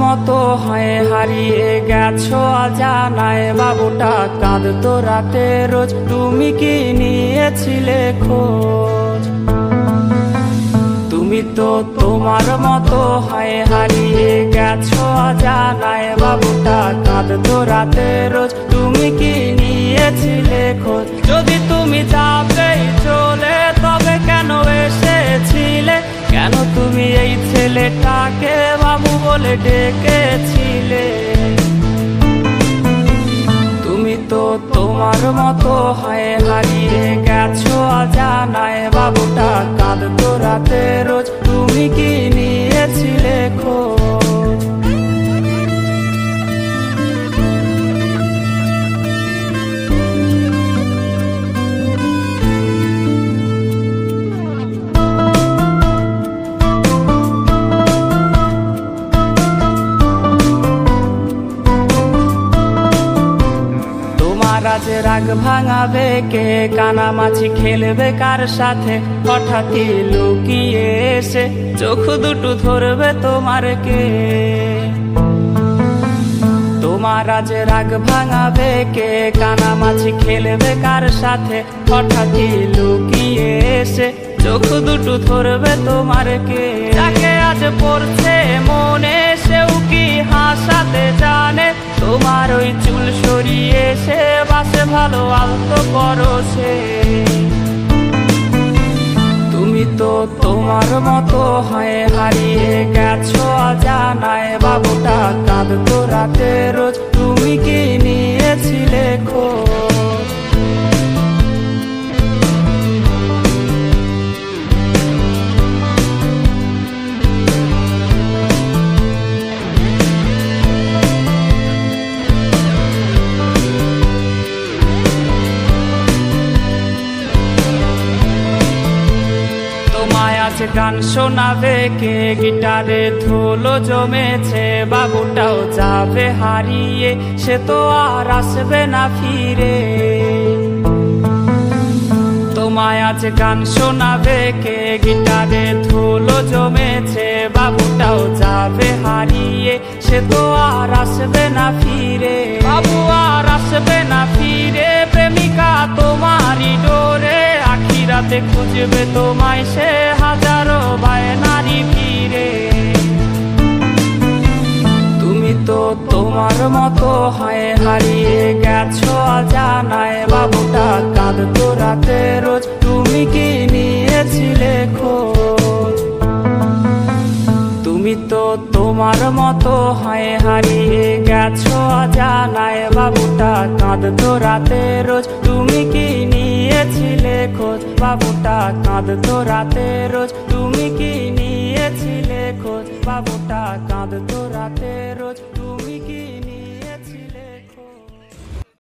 মতো হয়ে হারিয়ে গেছো অজানায়, বাবুটা কাঁদতো রাতে রোজ, তুমি কি নিয়েছিলে খোঁজ? তুমি তো তোমার মতো হয়ে হারিয়ে গেছো অজানায়, বাবুটা কাঁদতো রাতে রোজ, তুমি কি নিয়েছিলে খোঁজ? যদি তুমি যাবেই চলে তবে কেন এসেছিলে? কেন তুমি এই ছেলেটাকে বাবু বলে ডেকেছিলে? তুমি তো তোমার মতো হয়ে হারিয়ে গেছো অজানায়, বাবুটা কাঁদতো রাতে রোজ, তুমি কি নিয়েছিলে খোঁজ? আজ রাগ ভাঙাবে কে? কানামাছি খেলবে কার সাথে? হঠাৎই লুকিয়ে এসে চোখ দুটো ধরবে তোমার কে? তোমার আজ রাগ ভাঙাবে কে? কানামাছি খেলবে কার সাথে? হঠাৎই লুকিয়ে এসে চোখ দুটো ধরবে তোমার কে? যাকে আজ পড়ছে মনে সেও কি হাসাতে জানে? তোমার ওই চুল সরিয়ে সে বাসে ভালো আলতো পরশে। তুমি তো তোমার মতো হয়ে হারিয়ে গেছো অজানায়, বাবুটা কাঁদতো রাতে রোজ, তুমি কি নিয়েছিলে খোঁজ? আজ গান শোনাবে কে? গিটারে ধুলো জমেছে, বাবুটাও যাবে হারিয়ে, সে তো আর আসবে না ফিরে। তোমায় আজ গান শোনাবে কে? গিটারে ধুলো জমেছে, বাবুটাও যাবে হারিয়ে, সে তো আর আসবে না ফিরে। বাবু আর আসবে না ফিরে, প্রেমিকা তোমারই ডোরে, আখিরাতে খুঁজবে তোমায় সে হাজারো বায়নারি ফিরে। তুমি তো তোমার মতো হয়ে হারিয়ে গেছো অজানায়, বাবুটা কাঁদতো রাতে রোজ, তুমি কি নিয়েছিলে খোঁজ? তুমি তো তোমার মতো হয়ে হারিয়ে গেছো অজানায়, বাবুটা কাঁদতো রাতে রোজ, তুমি কি নিয়েছিলে খোঁজ? বাবুটা কাঁদতো রাতে রোজ, তুমি কি নিয়েছিলে খোঁজ? বাবুটা কাঁদতো রাতে রোজ, তুমি কি